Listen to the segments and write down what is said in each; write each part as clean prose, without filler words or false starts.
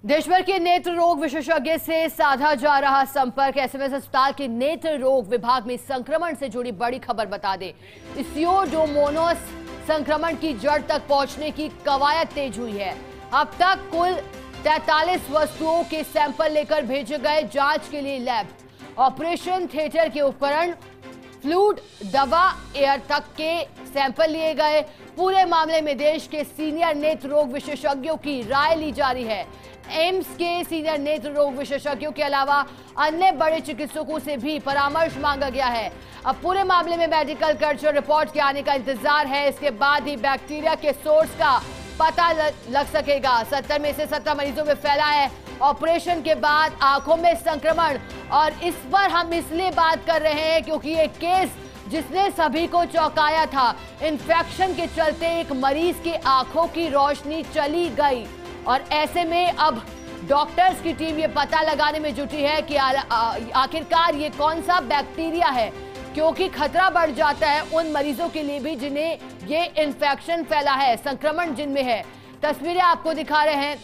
देश भर के नेत्र रोग विशेषज्ञ से साधा जा रहा संपर्क। एसएमएस अस्पताल के नेत्र रोग विभाग में संक्रमण से जुड़ी बड़ी खबर बता दें। स्यूडोमोनास संक्रमण की जड़ तक पहुंचने की कवायद तेज हुई है। अब तक कुल 43 वस्तुओं के सैंपल लेकर भेजे गए जांच के लिए लैब। ऑपरेशन थिएटर के उपकरण, फ्लूइड, दवा, एयर तक के सैंपल लिए गए। पूरे मामले में देश के सीनियर नेत्र रोग विशेषज्ञों की राय ली जा रही है। एम्स के सीनियर नेत्र रोग विशेषज्ञों के अलावा अन्य बड़े चिकित्सकों से भी परामर्श मांगा गया है। अब पूरे मामले में मेडिकल कल्चर रिपोर्ट के आने का इंतजार है। इसके बाद ही बैक्टीरिया के सोर्स का पता लग सकेगा। 70 में से 17 मरीजों में फैला है ऑपरेशन के बाद आंखों में संक्रमण। और इस पर हम इसलिए बात कर रहे हैं क्योंकि ये केस जिसने सभी को चौंकाया था। इन्फेक्शन के चलते एक मरीज की आंखों की रोशनी चली गई और ऐसे में अब डॉक्टर्स की टीम ये पता लगाने में जुटी है कि आखिरकार ये कौन सा बैक्टीरिया है, क्योंकि खतरा बढ़ जाता है उन मरीजों के लिए भी जिन्हें ये इन्फेक्शन फैला है, संक्रमण जिनमें है। तस्वीरें आपको दिखा रहे हैं।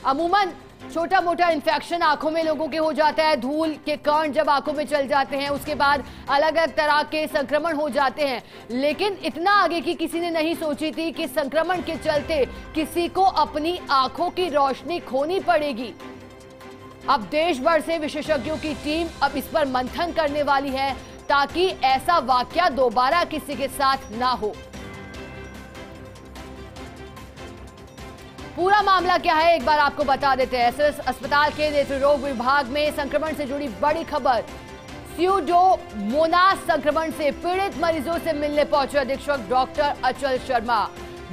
अमूमन छोटा मोटा इन्फेक्शन आंखों में लोगों के हो जाता है। धूल के कण जब आंखों में चल जाते हैं उसके बाद अलग अलग तरह के संक्रमण हो जाते हैं, लेकिन इतना आगे की किसी ने नहीं सोची थी कि संक्रमण के चलते किसी को अपनी आंखों की रोशनी खोनी पड़ेगी। अब देश भर से विशेषज्ञों की टीम अब इस पर मंथन करने वाली है ताकि ऐसा वाकया दोबारा किसी के साथ ना हो। पूरा मामला क्या है एक बार आपको बता देते हैं। एसएमएस अस्पताल के नेत्र रोग विभाग में संक्रमण से जुड़ी बड़ी खबर। स्यूडोमोनास संक्रमण से पीड़ित मरीजों से मिलने पहुंचे अधीक्षक डॉक्टर अचल शर्मा।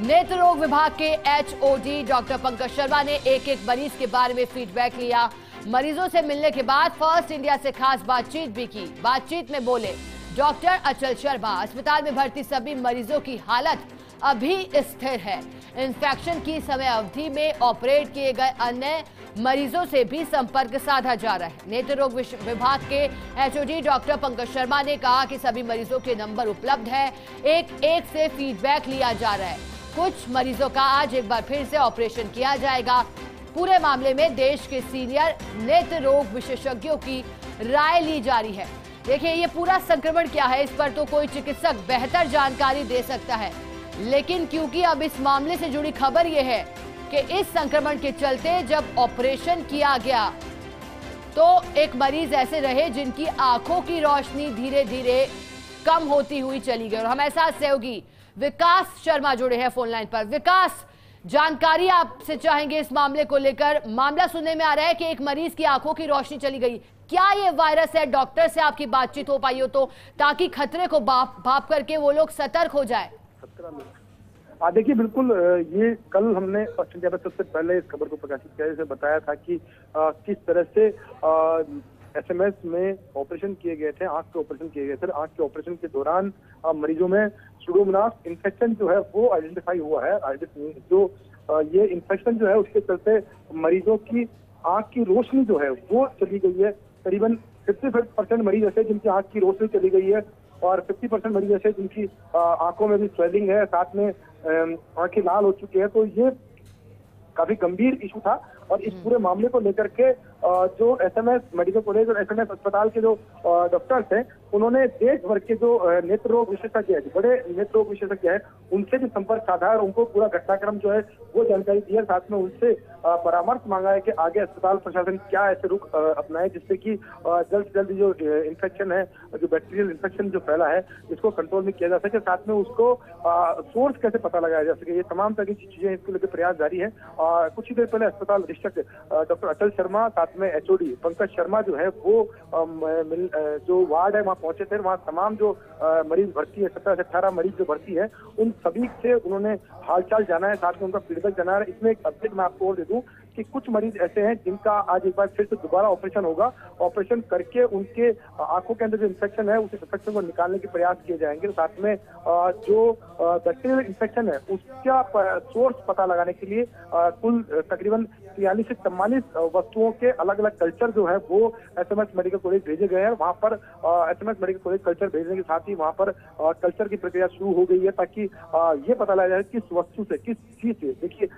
नेत्र रोग विभाग के एचओडी डॉक्टर पंकज शर्मा ने एक एक मरीज के बारे में फीडबैक लिया। मरीजों से मिलने के बाद फर्स्ट इंडिया से खास बातचीत भी की। बातचीत में बोले डॉक्टर अचल शर्मा, अस्पताल में भर्ती सभी मरीजों की हालत अभी स्थिर है। इन्फेक्शन की समय अवधि में ऑपरेट किए गए अन्य मरीजों से भी संपर्क साधा जा रहा है। नेत्र रोग विभाग के एचओडी डॉक्टर पंकज शर्मा ने कहा कि सभी मरीजों के नंबर उपलब्ध है। एक एक से फीडबैक लिया जा रहा है। कुछ मरीजों का आज एक बार फिर से ऑपरेशन किया जाएगा। पूरे मामले में देश के सीनियर नेत्र रोग विशेषज्ञों की राय ली जा रही है। देखिए, ये पूरा संक्रमण क्या है इस पर तो कोई चिकित्सक बेहतर जानकारी दे सकता है, लेकिन क्योंकि अब इस मामले से जुड़ी खबर यह है कि इस संक्रमण के चलते जब ऑपरेशन किया गया तो एक मरीज ऐसे रहे जिनकी आंखों की रोशनी धीरे धीरे कम होती हुई चली गई। और हमारे साथ सहयोगी विकास शर्मा जुड़े हैं फोन लाइन पर। विकास, जानकारी आपसे चाहेंगे इस मामले को लेकर। मामला सुनने में आ रहा है कि एक मरीज की आंखों की रोशनी चली गई। क्या ये वायरस है? डॉक्टर से आपकी बातचीत हो पाई हो तो, ताकि खतरे को भाप करके वो लोग सतर्क हो जाए। देखिए, बिल्कुल ये कल हमने फर्स्ट इंडिया पर सबसे पहले इस खबर को प्रकाशित किया, जैसे बताया था कि किस तरह से एसएमएस में ऑपरेशन किए गए थे, आंख के ऑपरेशन किए गए थे। आंख के ऑपरेशन के दौरान मरीजों में स्यूडोमोनास इन्फेक्शन जो है वो आइडेंटिफाई हुआ है। जो ये इन्फेक्शन जो है उसके चलते मरीजों की आंख की रोशनी जो है वो चली गई है। करीबन 50% मरीज ऐसे जिनकी आंख की रोशनी चली गई है और 50% मरीज ऐसे जिनकी आंखों में भी स्वेलिंग है, साथ में आंखें लाल हो चुकी है। तो ये काफी गंभीर इशू था और इस पूरे मामले को लेकर के जो एसएमएस मेडिकल कॉलेज और एसएमएस अस्पताल के जो डॉक्टर्स हैं उन्होंने देश भर के जो नेत्र रोग विशेषज्ञ है, बड़े नेत्र रोग विशेषज्ञ है, उनसे भी संपर्क साधा और उनको पूरा घटनाक्रम जो है वो जानकारी दी है। साथ में उनसे परामर्श मांगा है कि आगे अस्पताल प्रशासन क्या ऐसे रुख अपनाए जिससे कि जल्द से जल्द जो इन्फेक्शन है, जो बैक्टीरियल इन्फेक्शन जो फैला है, इसको कंट्रोल में किया जा सके। साथ में उसको सोर्स कैसे पता लगाया जा सके, ये तमाम तरह की चीजें इसको लेकर प्रयास जारी है। कुछ ही देर पहले अस्पताल अधीक्षक डॉक्टर अचल शर्मा, साथ में एचओडी पंकज शर्मा जो है वो जो वार्ड है वहाँ पहुंचे थे। वहाँ तमाम जो मरीज भर्ती है, 17 से 18 मरीज जो भर्ती है, उन सभी से उन्होंने हालचाल जाना है, साथ में उनका फीडबैक जाना है। इसमें एक अपडेट मैं आपको और दे दूं कि कुछ मरीज ऐसे हैं जिनका आज एक बार फिर से दोबारा ऑपरेशन होगा। ऑपरेशन करके उनके आंखों के अंदर जो इन्फेक्शन है उस इन्फेक्शन को निकालने के प्रयास किए जाएंगे। साथ में जो बैक्टीरियल इन्फेक्शन है उसका सोर्स पता लगाने के लिए कुल तकरीबन 43 से 44 वस्तुओं के अलग अलग कल्चर जो है वो एसएमएस मेडिकल कॉलेज भेजे गए हैं। वहां पर एसएमएस मेडिकल कॉलेज कल्चर भेजने के साथ ही वहां पर कल्चर की प्रक्रिया शुरू हो गई है, ताकि ये पता लगा जाए किस वस्तु से, किस चीज से। देखिए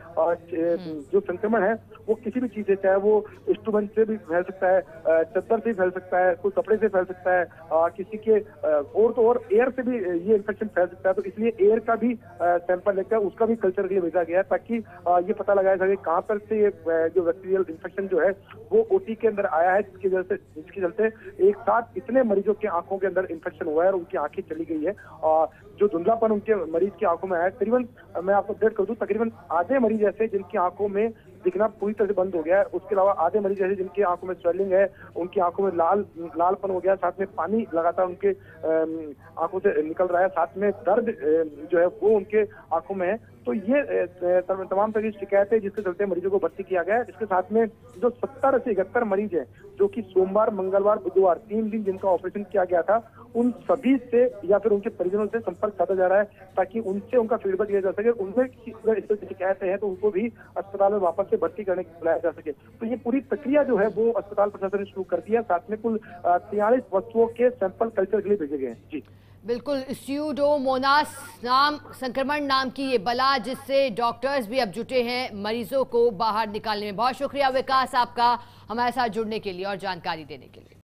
जो संक्रमण है वो किसी भी चीज से, चाहे वो इंस्ट्रूमेंट से भी फैल सकता है, चद्दर से फैल सकता है, कोई कपड़े से फैल सकता है, किसी के और तो और एयर से भी ये इन्फेक्शन फैल सकता है। तो इसलिए एयर का भी सैंपल लेकर उसका भी कल्चर के लिए भेजा गया है, ताकि ये पता लगाया जाए कहाँ पर से ये जो बैक्टीरियल इन्फेक्शन जो है वो ओटी के अंदर आया है, जिसके चलते एक साथ इतने मरीजों के आंखों के अंदर इन्फेक्शन हुआ है और उनकी आंखें चली गई है। और जो धुंधलापन उनके मरीज की आंखों में आया है, करीबन मैं आपको अपडेट कर दूं, तकरीबन आधे मरीज ऐसे जिनकी आंखों में दिखना पूरी तरह से बंद हो गया है। उसके अलावा आधे मरीज ऐसे जिनकी आंखों में स्वेलिंग है, उनकी आंखों में लालपन हो गया, साथ में पानी लगातार उनके आंखों से निकल रहा है, साथ में दर्द जो है वो उनके आंखों में है। तो ये तमाम तरह की शिकायतें जिसके चलते मरीजों को भर्ती किया गया है। इसके साथ में जो 70 से 71 मरीज हैं, जो कि सोमवार, मंगलवार, बुधवार 3 दिन जिनका ऑपरेशन किया गया था, उन सभी से या फिर उनके परिजनों से संपर्क साधा जा रहा है, ताकि उनसे उनका फीडबैक लिया जा सके। उनमें अगर इस तरह की शिकायतें हैं तो उनको भी अस्पताल में वापस से भर्ती करने के बुलाया जा सके। तो ये पूरी प्रक्रिया जो है वो अस्पताल प्रशासन ने शुरू कर दी है। साथ में कुल 43 वस्तुओं के सैंपल कल्चर के लिए भेजे गए हैं। जी बिल्कुल, स्यूडोमोनास संक्रमण नाम की ये बला, जिससे डॉक्टर्स भी अब जुटे हैं मरीजों को बाहर निकालने में। बहुत शुक्रिया विकास आपका हमारे साथ जुड़ने के लिए और जानकारी देने के लिए।